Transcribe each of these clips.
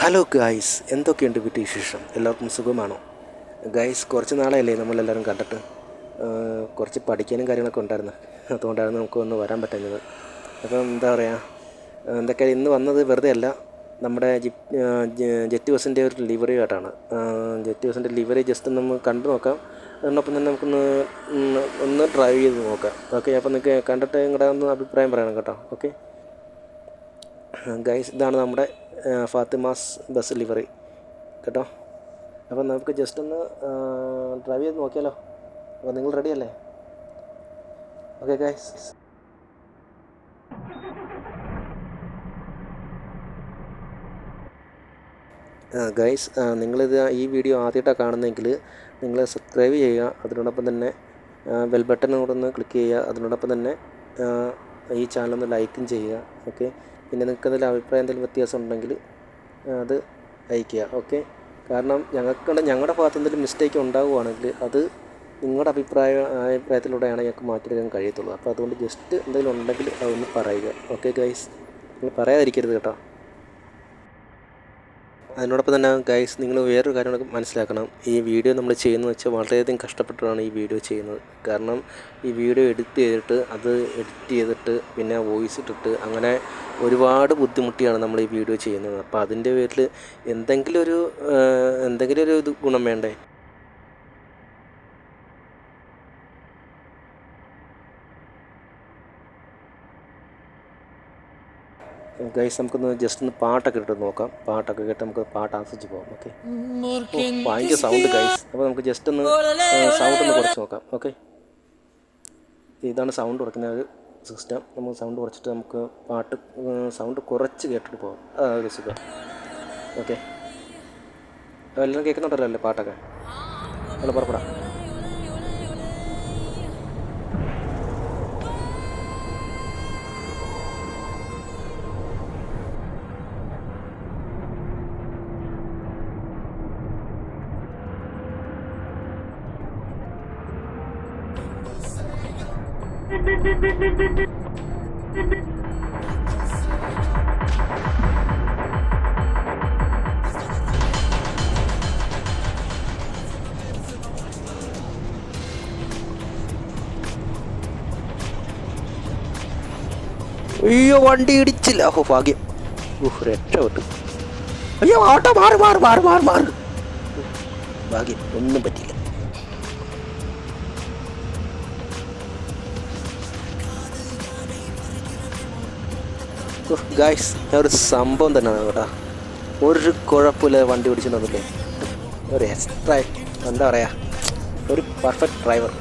Hello guys, എന്തൊക്കെയുണ്ട് വീട്ടിൽ വിശേഷം? എല്ലാവർക്കും സുഖമാണോ? ഗായ്സ്, കുറച്ച് നാളെയല്ലേ നമ്മളെല്ലാവരും കണ്ടിട്ട്. കുറച്ച് പഠിക്കാനും കാര്യങ്ങളൊക്കെ ഉണ്ടായിരുന്നു. അതുകൊണ്ടാണ് നമുക്കൊന്ന് വരാൻ പറ്റുന്നത്. അപ്പം എന്താ പറയുക, എന്തൊക്കെയാണ് ഇന്ന് വന്നത് വെറുതെ അല്ല. നമ്മുടെ ജെറ്റ് ബസ്സിൻ്റെ ഒരു ലിവറി ആയിട്ടാണ്. ജെറ്റ് ബസ്സിൻ്റെ ലിവറി ജസ്റ്റ് നമ്മൾ കണ്ടു നോക്കാം. അതിനൊപ്പം തന്നെ ഒന്ന് ഡ്രൈവ് ചെയ്ത് നോക്കാം. ഓക്കെ, അപ്പോൾ നിങ്ങൾക്ക് കണ്ടിട്ട് നിങ്ങളുടെ ഒന്ന് അഭിപ്രായം പറയണം കേട്ടോ. ഓക്കെ ഗൈസ്, ഇതാണ് നമ്മുടെ ഫാത്തിമാസ് ബസ് ലിവറി കേട്ടോ. അപ്പോൾ നമുക്ക് ജസ്റ്റ് ഒന്ന് ഡ്രൈവ് ചെയ്ത് നോക്കിയാലോ. അപ്പോൾ നിങ്ങൾ റെഡി അല്ലേ? Okay guys. ഗൈസ്, നിങ്ങളിത് ഈ വീഡിയോ ആദ്യമായിട്ടാണ് കാണുന്നതെങ്കിൽ നിങ്ങൾ സബ്സ്ക്രൈബ് ചെയ്യുക. അതിനോടൊപ്പം തന്നെ ബെൽ ബട്ടൺ കൂടെ ഒന്ന് ക്ലിക്ക് ചെയ്യുക. അതിനോടൊപ്പം തന്നെ ഈ ചാനലൊന്ന് ലൈക്കും ചെയ്യുക. ഓക്കെ, പിന്നെ നിങ്ങൾക്ക് എന്തെങ്കിലും അഭിപ്രായം എന്തെങ്കിലും വ്യത്യാസം ഉണ്ടെങ്കിൽ അത് അയയ്ക്കുക. കാരണം ഞങ്ങളുടെ ഭാഗത്ത് എന്തെങ്കിലും മിസ്റ്റേക്ക് ഉണ്ടാവുകയാണെങ്കിൽ അത് നിങ്ങളുടെ അഭിപ്രായത്തിലൂടെയാണ് ഞങ്ങൾക്ക് മാറ്റിയെടുക്കാൻ കഴിയത്തുള്ളൂ. അപ്പോൾ അതുകൊണ്ട് ജസ്റ്റ് എന്തെങ്കിലും ഉണ്ടെങ്കിൽ അതൊന്ന് പറയുക. ഓക്കെ ഗൈസ്, നിങ്ങൾ പറയാതിരിക്കരുത് കേട്ടോ. അതിനോടൊപ്പം തന്നെ ഗൈസ്, നിങ്ങൾ വേറൊരു കാര്യം മനസ്സിലാക്കണം. ഈ വീഡിയോ നമ്മൾ ചെയ്യുന്നത് വെച്ചാൽ വളരെയധികം കഷ്ടപ്പെട്ടാണ് ഈ വീഡിയോ ചെയ്യുന്നത്. കാരണം ഈ വീഡിയോ എഡിറ്റ് ചെയ്തിട്ട് പിന്നെ വോയിസ് ഇട്ടിട്ട് അങ്ങനെ ഒരുപാട് ബുദ്ധിമുട്ടിയാണ് നമ്മൾ ഈ വീഡിയോ ചെയ്യുന്നത്. അപ്പോൾ അതിൻ്റെ പേരിൽ എന്തെങ്കിലും ഒരു ഗുണം വേണ്ടേ? ഗൈസ്, നമുക്കൊന്ന് ജസ്റ്റ് ഒന്ന് പാട്ടൊക്കെ ഇട്ട് നോക്കാം. പാട്ടൊക്കെ കേട്ട് നമുക്ക് പാട്ട് ആസ്വദിച്ച് പോകാം. ഓക്കെ, ഭയങ്കര സൗണ്ട് ഗൈസ്. അപ്പോൾ നമുക്ക് ജസ്റ്റ് ഒന്ന് സൗണ്ട് ഒന്ന് കുറച്ച് നോക്കാം. ഓക്കെ, ഇതാണ് സൗണ്ട് കുറയ്ക്കുന്ന ഒരു സിസ്റ്റം. നമുക്ക് സൗണ്ട് കുറച്ചിട്ട് നമുക്ക് പാട്ട് സൗണ്ട് കുറച്ച് കേട്ടിട്ട് പോകാം. ഒരു സുഖം. ഓക്കെ, എല്ലാവരും കേൾക്കുന്നുണ്ടല്ലോ അല്ലേ പാട്ടൊക്കെ? നമ്മൾ പുറപ്പെടാം. അയ്യോ, വണ്ടി ഇടിച്ചില്ല. ഓഹോ, ഭാഗ്യം. രക്ഷപ്പെട്ടു. അയ്യോ, ഓട്ടോ മാറ്. ഭാഗ്യം, ഒന്നും പറ്റില്ല. ഗായ്സ്, ഒരു സംഭവം തന്നെയാണ് കേട്ടോ. ഒരു കുഴപ്പമില്ല വണ്ടി ഓടിച്ചിട്ടുണ്ടെന്നില്ലേ. ഒരു എക്സ്ട്രാ എന്താ പറയുക, ഒരു പെർഫെക്റ്റ് ഡ്രൈവർ.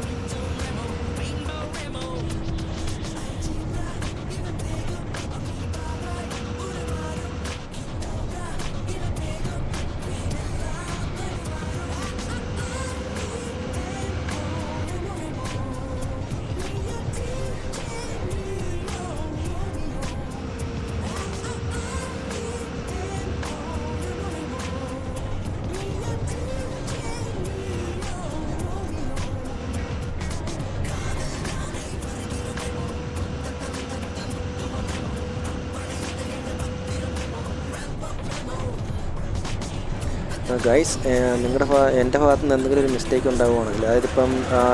ഗൈസ്, എൻ്റെ ഭാഗത്ത് നിന്ന് എന്തെങ്കിലും ഒരു മിസ്റ്റേക്ക് ഉണ്ടാവുകയാണെങ്കിൽ, അതായത് ഇപ്പം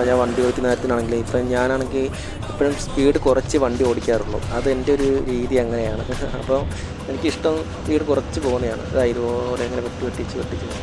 ഞാൻ വണ്ടി ഓടിക്കുന്ന നേരത്തിനാണെങ്കിൽ, ഇപ്പം ഞാനാണെങ്കിൽ എപ്പോഴും സ്പീഡ് കുറച്ച് വണ്ടി ഓടിക്കാറുള്ളൂ. അത് എൻ്റെ ഒരു രീതി അങ്ങനെയാണ്. അപ്പോൾ എനിക്കിഷ്ടം സ്പീഡ് കുറച്ച് പോകുന്നതാണ്. അതായത് ഓരോ ഇങ്ങനെ വെട്ടിച്ച്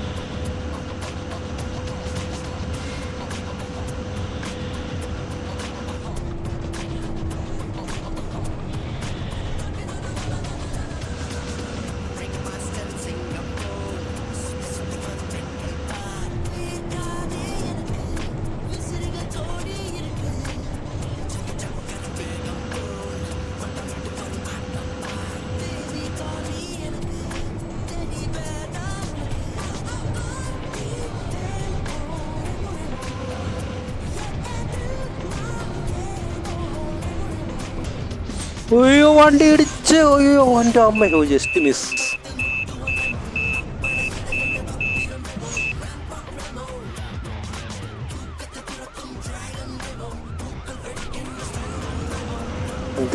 അയ്യോ, വണ്ടി ഇടിച്ച്. അയ്യോ, എൻ്റെ അമ്മ. Just miss.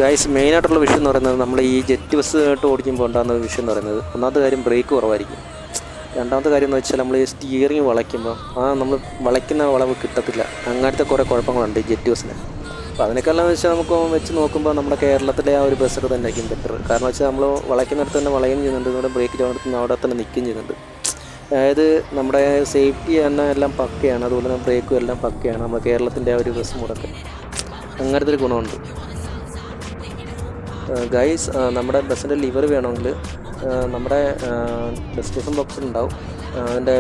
ഗൈസ് മെയിനായിട്ടുള്ള വിഷയം എന്ന് പറയുന്നത് നമ്മൾ ഈ ജെറ്റ് ബസ് ആയിട്ട് ഓടിക്കുമ്പോൾ ഉണ്ടാകുന്ന വിഷയം എന്ന് പറയുന്നത് ഒന്നാമത്തെ കാര്യം ബ്രേക്ക് കുറവായിരിക്കും. രണ്ടാമത്തെ കാര്യം എന്ന് വെച്ചാൽ നമ്മൾ ഈ സ്റ്റിയറിങ് വളയ്ക്കുമ്പോൾ നമ്മൾ വളയ്ക്കുന്ന വളവ് കിട്ടത്തില്ല. അങ്ങനത്തെ കുറേ കുഴപ്പങ്ങളുണ്ട് ഈ ജെറ്റ് ബസ്സിന്. അപ്പോൾ അതിനേക്കാളും വെച്ചാൽ നമുക്ക് വെച്ച് നോക്കുമ്പോൾ നമ്മുടെ കേരളത്തിലെ ആ ഒരു ബസ് തന്നെ ആയിരിക്കും ബെറ്റർ. കാരണം വെച്ചാൽ നമ്മൾ വളയ്ക്കുന്നിടത്ത് തന്നെ വളയുകയും ചെയ്യുന്നുണ്ട്, നമ്മുടെ ബ്രേക്ക് ചെയ്യുന്നിടത്ത് അവിടെ തന്നെ നിൽക്കുകയും ചെയ്യുന്നുണ്ട്. അതായത് നമ്മുടെ സേഫ്റ്റി തന്നെ എല്ലാം പക്കയാണ്, അതുപോലെ തന്നെ ബ്രേക്കും എല്ലാം പക്കയാണ് നമ്മുടെ കേരളത്തിൻ്റെ ആ ഒരു ബസ് മോഡൊക്കെ. അങ്ങനത്തെ ഒരു ഗുണമുണ്ട് ഗൈസ്. നമ്മുടെ ബസ്സിൻ്റെ ലിവർ വേണമെങ്കിൽ നമ്മുടെ ഡിസ്ക്രിപ്ഷൻ ബോക്സിലുണ്ടാവും, അതിൻ്റെ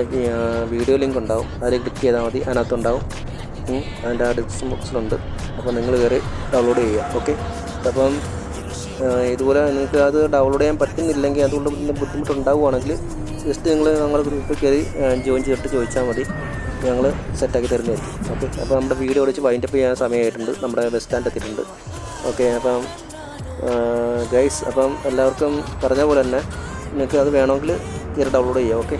വീഡിയോ ലിങ്ക് ഉണ്ടാവും, അതിൽ ക്ലിക്ക് ചെയ്താൽ മതി, അതിനകത്തുണ്ടാവും. അതിൻ്റെ ആ ഡിസ്ക്രിപ്ഷൻ ബോക്സിലുണ്ട്, അപ്പോൾ നിങ്ങൾ കയറി ഡൗൺലോഡ് ചെയ്യുക. ഓക്കെ, അപ്പം ഇതുപോലെ നിങ്ങൾക്ക് അത് ഡൗൺലോഡ് ചെയ്യാൻ പറ്റുന്നില്ലെങ്കിൽ, അതുകൊണ്ട് പിന്നെ ബുദ്ധിമുട്ടുണ്ടാവുകയാണെങ്കിൽ ജസ്റ്റ് നിങ്ങൾ ഞങ്ങളുടെ ഗ്രൂപ്പിൽ കയറി ജോയിൻ ചെയ്തിട്ട് ചോദിച്ചാൽ മതി, ഞങ്ങൾ സെറ്റാക്കി തരുന്നതായിരിക്കും. ഓക്കെ, അപ്പോൾ നമ്മുടെ വീഡിയോ വിളിച്ച് വൈൻഡപ്പ് ചെയ്യാൻ സമയമായിട്ടുണ്ട്, നമ്മുടെ ബസ് സ്റ്റാൻഡ് എത്തിയിട്ടുണ്ട്. ഓക്കെ, അപ്പം ഗൈസ്, അപ്പം എല്ലാവർക്കും പറഞ്ഞ പോലെ തന്നെ നിങ്ങൾക്ക് അത് വേണമെങ്കിൽ കയറി ഡൗൺലോഡ് ചെയ്യാം. ഓക്കെ,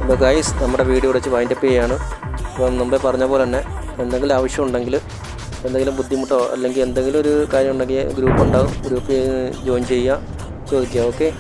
അപ്പോൾ ഗൈസ് നമ്മുടെ വീഡിയോ വിളിച്ച് വൈൻഡപ്പ് ചെയ്യുകയാണ്. അപ്പം മുമ്പേ പറഞ്ഞ പോലെ തന്നെ എന്തെങ്കിലും ആവശ്യമുണ്ടെങ്കിൽ, എന്തെങ്കിലും ബുദ്ധിമുട്ടോ അല്ലെങ്കിൽ എന്തെങ്കിലും ഒരു കാര്യം ഉണ്ടെങ്കിൽ ഗ്രൂപ്പ് ഉണ്ടാകും, ഗ്രൂപ്പിൽ ജോയിൻ ചെയ്യുക, ചോദിക്കുക. ഓക്കെ.